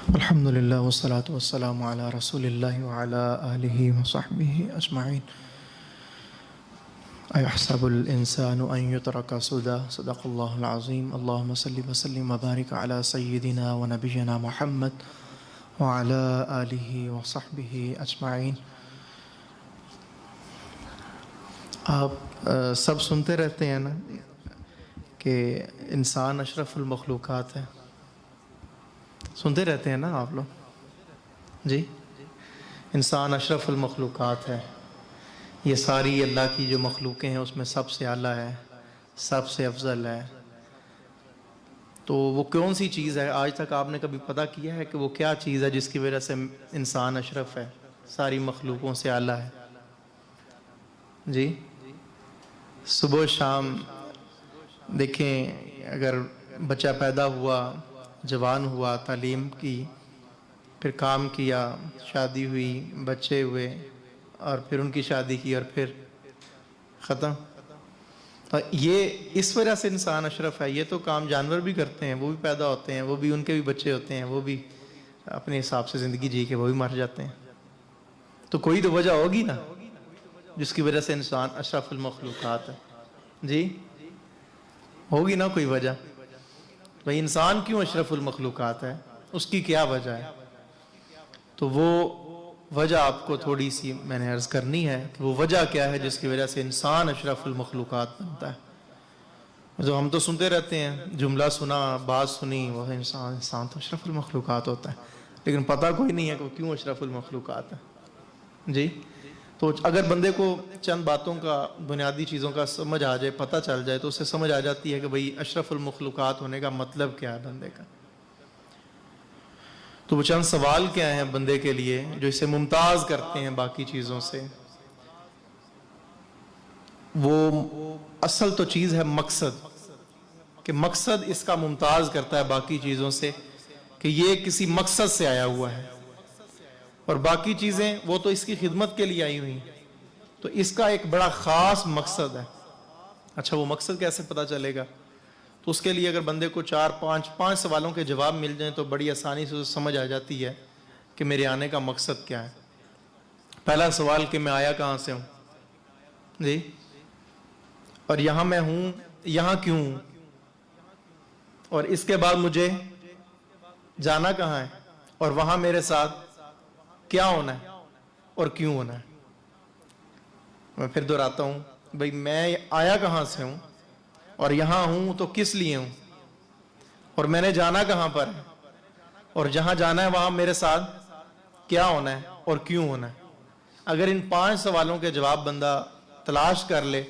الحمدللہ والصلاة والسلام علی رسول اللہ وعلی آلہ وصحبہ اجمعین۔ ایحسب الانسان ان یترک سدی، صدق اللہ العظیم۔ اللہم صلی وسلم وبارک علی سیدنا و نبینا محمد وعلی آلہ وصحبہ اجمعین۔ آپ سب سنتے رہتے ہیں نا کہ انسان اشرف المخلوقات ہے، سنتے رہتے ہیں نا آپ لوگ؟ جی، انسان اشرف المخلوقات ہے، یہ ساری اللہ کی جو مخلوقیں ہیں اس میں سب سے اعلیٰ ہے، سب سے افضل ہے۔ تو وہ کون سی چیز ہے؟ آج تک آپ نے کبھی پتہ کیا ہے کہ وہ کیا چیز ہے جس کی وجہ سے انسان اشرف ہے، ساری مخلوقوں سے اعلیٰ ہے؟ جی، صبح و شام دیکھیں، اگر بچہ پیدا ہوا، جوان ہوا، تعلیم کی، پھر کام کیا، شادی ہوئی، بچے ہوئے، اور پھر ان کی شادی کی، اور پھر ختم۔ یہ اس وجہ سے انسان اشرف ہے۔ یہ تو کام جانور بھی کرتے ہیں، وہ بھی پیدا ہوتے ہیں، وہ بھی، ان کے بھی بچے ہوتے ہیں، وہ بھی اپنے حساب سے زندگی جی کے وہ بھی مر جاتے ہیں۔ تو کوئی تو وجہ ہوگی نا جس کی وجہ سے انسان اشرف المخلوقات ہے۔ جی، ہوگی نا کوئی وجہ؟ بھئی انسان کیوں اشرف المخلوقات ہے، اس کی کیا وجہ ہے؟ تو وہ وجہ آپ کو تھوڑی سی میں نے عرض کرنی ہے کہ وہ وجہ کیا ہے جس کی وجہ سے انسان اشرف المخلوقات بنتا ہے۔ جو ہم تو سنتے رہتے ہیں، جملہ سنا، بات سنی، وہ انسان تو اشرف المخلوقات ہوتا ہے، لیکن پتہ کوئی نہیں ہے کہ وہ کیوں اشرف المخلوقات ہے۔ جی، تو اگر بندے کو چند باتوں کا، بنیادی چیزوں کا سمجھ آ جائے، پتہ چل جائے، تو اسے سمجھ آ جاتی ہے کہ بھئی اشرف المخلوقات ہونے کا مطلب کیا ہے بندے کا۔ تو وہ چند سوال کیا ہیں بندے کے لیے جو اسے ممتاز کرتے ہیں باقی چیزوں سے؟ وہ اصل تو چیز ہے مقصد، کہ مقصد اس کا ممتاز کرتا ہے باقی چیزوں سے، کہ یہ کسی مقصد سے آیا ہوا ہے، اور باقی چیزیں وہ تو اس کی خدمت کے لیے آئی ہوئی ہیں۔ تو اس کا ایک بڑا خاص مقصد ہے۔ اچھا، وہ مقصد کیسے پتہ چلے گا؟ تو اس کے لیے اگر بندے کو پانچ سوالوں کے جواب مل جائیں تو بڑی آسانی سے اسے سمجھ آ جاتی ہے کہ میرے آنے کا مقصد کیا ہے۔ پہلا سوال کہ میں آیا کہاں سے ہوں؟ جی، اور یہاں میں ہوں، یہاں کیوں ہوں؟ اور اس کے بعد مجھے جانا کہاں ہے، اور وہاں میرے ساتھ کیا ہونا ہے اور کیوں ہونا ہے؟ میں پھر دہراتا ہوں، بھئی میں آیا کہاں سے ہوں، اور یہاں ہوں تو کس لیے ہوں، اور میں نے جانا کہاں پر ہے، اور جہاں جانا ہے وہاں میرے ساتھ کیا ہونا ہے اور کیوں ہونا ہے۔ اگر ان 5 سوالوں کے جواب بندہ تلاش کر لے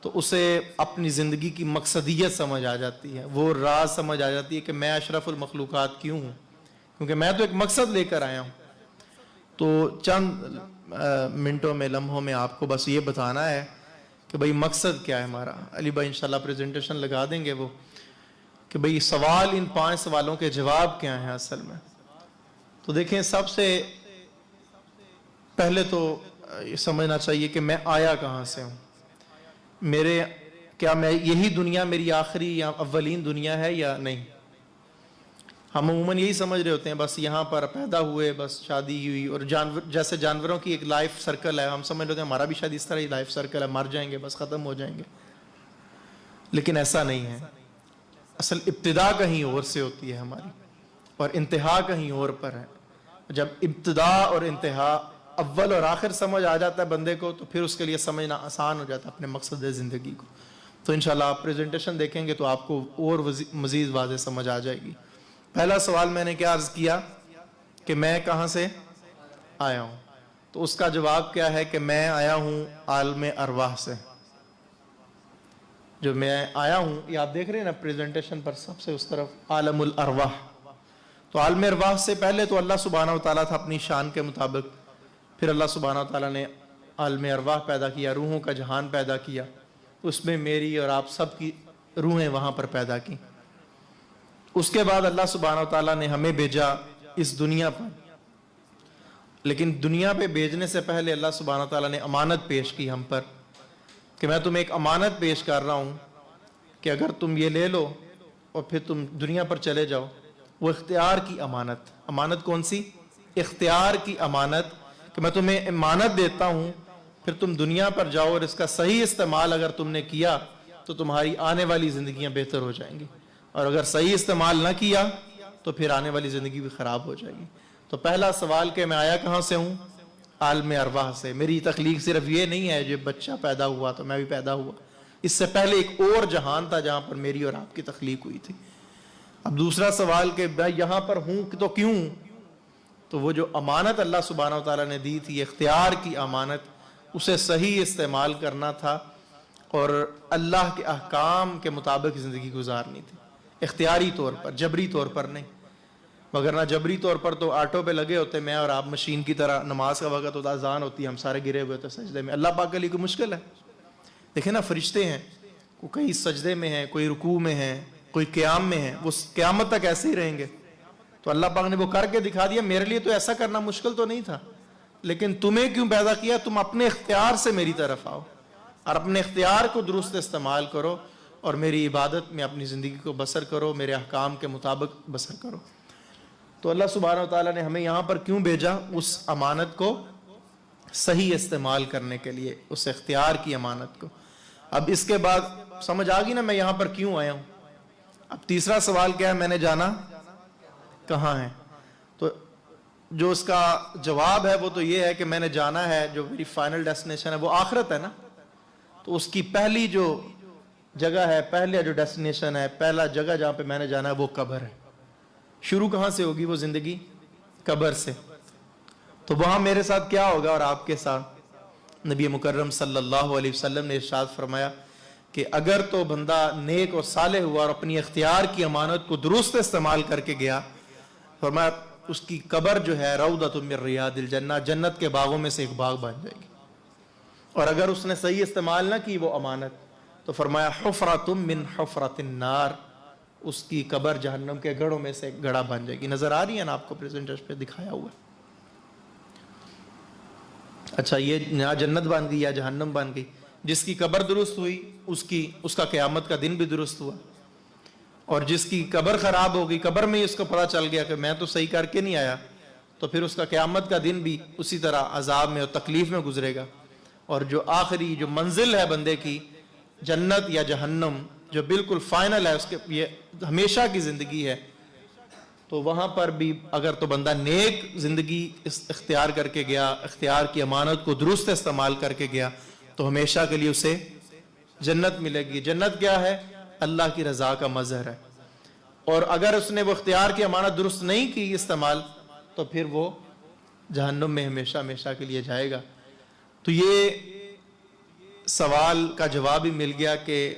تو اسے اپنی زندگی کی مقصدیت سمجھ آ جاتی ہے، وہ راز سمجھ آ جاتی ہے کہ میں اشرف المخلوقات کیوں ہوں، کیونکہ میں تو ایک مقصد لے کر آیا ہوں۔ تو چند منٹوں میں، لمحوں میں آپ کو بس یہ بتانا ہے کہ بھئی مقصد کیا ہے ہمارا۔ علی بھائی انشاءاللہ پریزنٹیشن لگا دیں گے وہ، کہ بھئی سوال، ان 5 سوالوں کے جواب کیا ہیں اصل میں۔ تو دیکھیں، سب سے پہلے تو یہ سمجھنا چاہیے کہ میں آیا کہاں سے ہوں۔ کیا میں یہی دنیا میری آخری یا اولین دنیا ہے یا نہیں؟ ہم عموماً یہی سمجھ رہے ہوتے ہیں بس یہاں پر پیدا ہوئے، بس شادی ہوئی، اور جیسے جانوروں کی ایک لائف سرکل ہے، ہم سمجھ رہے ہوتے ہیں ہمارا بھی شاید اس طرح ہی لائف سرکل ہے، مر جائیں گے بس ختم ہو جائیں گے۔ لیکن ایسا نہیں ہے، اصل ابتدا کہیں اور سے ہوتی ہے ہماری، اور انتہا کہیں اور پر ہے۔ جب ابتدا اور انتہا، اول اور آخر سمجھ آ جاتا ہے بندے کو، تو پھر اس کے لیے سمجھنا آسان ہو جاتا ہے اپنے مقصد زندگی کو۔ تو انشاءاللہ آپ پریزنٹیشن دیکھیں گے تو آپ کو اور مزید واضح سمجھ آ جائے گی۔ پہلا سوال میں نے کیا عرض کیا کہ میں کہاں سے آیا ہوں؟ تو اس کا جواب کیا ہے کہ میں آیا ہوں عالم ارواح سے۔ جو میں آیا ہوں، یہ آپ دیکھ رہے ہیں نا پریزنٹیشن پر سب سے اس طرف عالم الارواح۔ تو عالم ارواح سے پہلے تو اللہ سبحانہ وتعالیٰ تھا اپنی شان کے مطابق، پھر اللہ سبحانہ وتعالیٰ نے عالم ارواح پیدا کیا، روحوں کا جہان پیدا کیا، اس میں میری اور آپ سب کی روحیں وہاں پر پیدا کی۔ اس کے بعد اللہ سبحانہ وتعالیٰ نے ہمیں بھیجا اس دنیا پر، لیکن دنیا پہ بھیجنے سے پہلے اللہ سبحانہ وتعالیٰ نے امانت پیش کی ہم پر کہ میں تمہیں ایک امانت پیش کر رہا ہوں کہ اگر تم یہ لے لو اور پھر تم دنیا پر چلے جاؤ، وہ اختیار کی امانت. امانت کون سی؟ اختیار کی امانت، کہ میں تمہیں امانت دیتا ہوں، پھر تم دنیا پر جاؤ اور اس کا صحیح استعمال اگر تم نے کیا تو تمہاری آنے والی زندگیاں بہتر ہو جائیں گی، اور اگر صحیح استعمال نہ کیا تو پھر آنے والی زندگی بھی خراب ہو جائے گی. تو پہلا سوال کہ میں آیا کہاں سے ہوں؟ عالم ارواح سے. میری تخلیق صرف یہ نہیں ہے جب بچہ پیدا ہوا تو میں بھی پیدا ہوا، اس سے پہلے ایک اور جہان تھا جہاں پر میری اور آپ کی تخلیق ہوئی تھی. اب دوسرا سوال کہ میں یہاں پر ہوں تو کیوں؟ تو وہ جو امانت اللہ سبحانہ و تعالیٰ نے دی تھی، اختیار کی امانت، اسے صحیح استعمال کرنا تھا اور اللہ کے احکام کے مطابق زندگی گزارنی تھی، اختیاری طور پر، جبری طور پر نہیں. مگر نہ جبری طور پر تو آٹو پہ لگے ہوتے میں اور آپ مشین کی طرح. نماز کا وقت ہوتا، اذان ہوتی، ہم سارے گرے ہوئے ہوتے سجدے میں. اللہ پاک کے لیے کوئی مشکل ہے؟ دیکھیں نا، فرشتے ہیں، کوئی سجدے میں ہیں، کوئی رکوع میں ہیں، کوئی قیام میں ہیں، وہ قیامت تک ایسے ہی رہیں گے. تو اللہ پاک نے وہ کر کے دکھا دیا. میرے لیے تو ایسا کرنا مشکل تو نہیں تھا، لیکن تمہیں کیوں پیدا کیا؟ تم اپنے اختیار سے میری طرف آؤ اور اپنے اختیار کو درست استعمال کرو اور میری عبادت میں اپنی زندگی کو بسر کرو، میرے احکام کے مطابق بسر کرو. تو اللہ سبحانہ و تعالیٰ نے ہمیں یہاں پر کیوں بھیجا؟ اس امانت کو صحیح استعمال کرنے کے لیے، اس اختیار کی امانت کو. اب اس کے بعد سمجھ آ گئی نا میں یہاں پر کیوں آیا ہوں. اب تیسرا سوال کیا ہے؟ میں نے جانا کہاں ہے؟ تو جو اس کا جواب ہے وہ تو یہ ہے کہ میں نے جانا ہے، جو میری فائنل ڈیسٹینیشن ہے وہ آخرت ہے نا. تو اس کی پہلی جو جگہ ہے، پہلا جو ڈیسٹینیشن ہے، پہلا جگہ جہاں پہ میں نے جانا ہے وہ قبر ہے. شروع کہاں سے ہوگی وہ زندگی؟ قبر سے. تو وہاں میرے ساتھ کیا ہوگا اور آپ کے ساتھ؟ نبی مکرم صلی اللہ علیہ وسلم نے ارشاد فرمایا کہ اگر تو بندہ نیک اور صالح ہوا اور اپنی اختیار کی امانت کو درست استعمال کر کے گیا، فرمایا اس کی قبر جو ہے روضۃ من ریاض الجنہ، جنت کے باغوں میں سے ایک باغ بن جائے گی. اور اگر اس نے صحیح استعمال نہ کی وہ امانت تو فرمایا حفرۃ من حفرۃ النار، اس کی قبر جہنم کے گڑھوں میں سے ایک گڑھا بن جائے گی. نظر آ رہی ہے نا آپ کو؟ پریزنٹیشن پہ دکھایا ہوا ہے. اچھا، یہ یا جنت بن گئی یا جہنم بن گئی. جس کی قبر درست ہوئی اس کا قیامت کا دن بھی درست ہوا، اور جس کی قبر خراب ہو گئی، قبر میں ہی اس کو پتہ چل گیا کہ میں تو صحیح کر کے نہیں آیا، تو پھر اس کا قیامت کا دن بھی اسی طرح عذاب میں اور تکلیف میں گزرے گا. اور جو آخری جو منزل ہے بندے کی، جنت یا جہنم، جو بالکل فائنل ہے، اس کے یہ ہمیشہ کی زندگی ہے. تو وہاں پر بھی اگر تو بندہ نیک زندگی اختیار کر کے گیا، اختیار کی امانت کو درست استعمال کر کے گیا، تو ہمیشہ کے لیے اسے جنت ملے گی. جنت کیا ہے؟ اللہ کی رضا کا مظہر ہے. اور اگر اس نے وہ اختیار کی امانت درست نہیں کی استعمال، تو پھر وہ جہنم میں ہمیشہ ہمیشہ کے لیے جائے گا. تو یہ سوال کا جواب ہی مل گیا کہ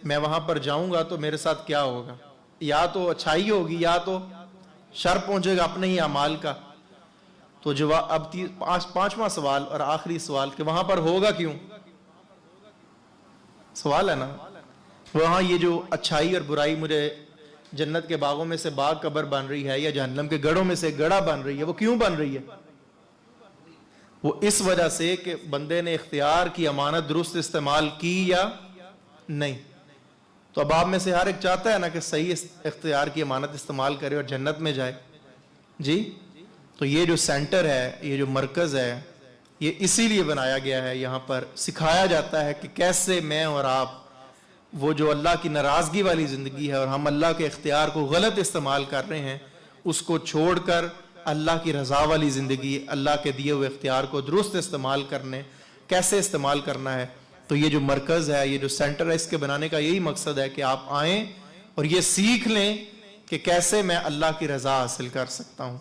میں وہاں پر جاؤں گا تو میرے ساتھ کیا ہوگا؟ یا تو اچھائی ہوگی یا تو شر پہنچے گا اپنے ہی اعمال کا. تو جواب اب پانچواں سوال اور آخری سوال کہ وہاں پر ہوگا کیوں؟ سوال ہے نا. وہاں یہ جو اچھائی اور برائی مجھے جنت کے باغوں میں سے باغ قبر بن رہی ہے یا جہنم کے گڑھوں میں سے گڑھا بن رہی ہے، وہ کیوں بن رہی ہے؟ وہ اس وجہ سے کہ بندے نے اختیار کی امانت درست استعمال کی یا نہیں. تو اب آپ میں سے ہر ایک چاہتا ہے نا کہ صحیح اختیار کی امانت استعمال کرے اور جنت میں جائے. جی، تو یہ جو سینٹر ہے، یہ جو مرکز ہے، یہ اسی لیے بنایا گیا ہے. یہاں پر سکھایا جاتا ہے کہ کیسے میں اور آپ وہ جو اللہ کی ناراضگی والی زندگی ہے اور ہم اللہ کے اختیار کو غلط استعمال کر رہے ہیں، اس کو چھوڑ کر اللہ کی رضا والی زندگی، اللہ کے دیے ہوئے اختیار کو درست استعمال کرنے، کیسے استعمال کرنا ہے. تو یہ جو مرکز ہے، یہ جو سینٹر ہے، اس کے بنانے کا یہی مقصد ہے کہ آپ آئیں اور یہ سیکھ لیں کہ کیسے میں اللہ کی رضا حاصل کر سکتا ہوں،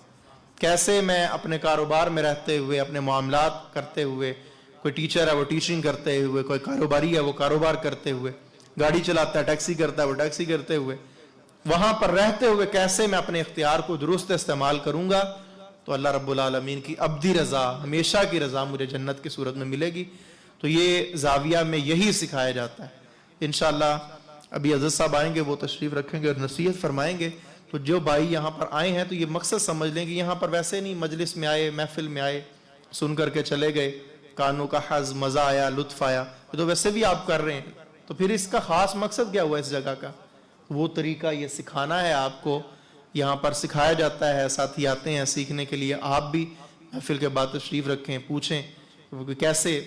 کیسے میں اپنے کاروبار میں رہتے ہوئے، اپنے معاملات کرتے ہوئے، کوئی ٹیچر ہے وہ ٹیچنگ کرتے ہوئے، کوئی کاروباری ہے وہ کاروبار کرتے ہوئے، گاڑی چلاتا ہے، ٹیکسی کرتا ہے وہ ٹیکسی کرتے ہوئے، وہاں پر رہتے ہوئے کیسے میں اپنے اختیار کو درست استعمال کروں گا تو اللہ رب العالمین کی ابدی رضا، ہمیشہ کی رضا مجھے جنت کی صورت میں ملے گی. تو یہ زاویہ میں یہی سکھایا جاتا ہے. انشاءاللہ ابھی عزت صاحب آئیں گے، وہ تشریف رکھیں گے اور نصیحت فرمائیں گے. تو جو بھائی یہاں پر آئے ہیں تو یہ مقصد سمجھ لیں کہ یہاں پر ویسے نہیں مجلس میں آئے، محفل میں آئے، سن کر کے چلے گئے، کانوں کا حظ، مزہ آیا، لطف آیا، تو ویسے بھی آپ کر رہے ہیں. تو پھر اس کا خاص مقصد کیا ہوا اس جگہ کا؟ وہ طریقہ یہ سکھانا ہے آپ کو، یہاں پر سکھایا جاتا ہے، ساتھی آتے ہیں سیکھنے کے لیے. آپ بھی محفل کے بعد تشریف رکھیں، پوچھیں کہ کیسے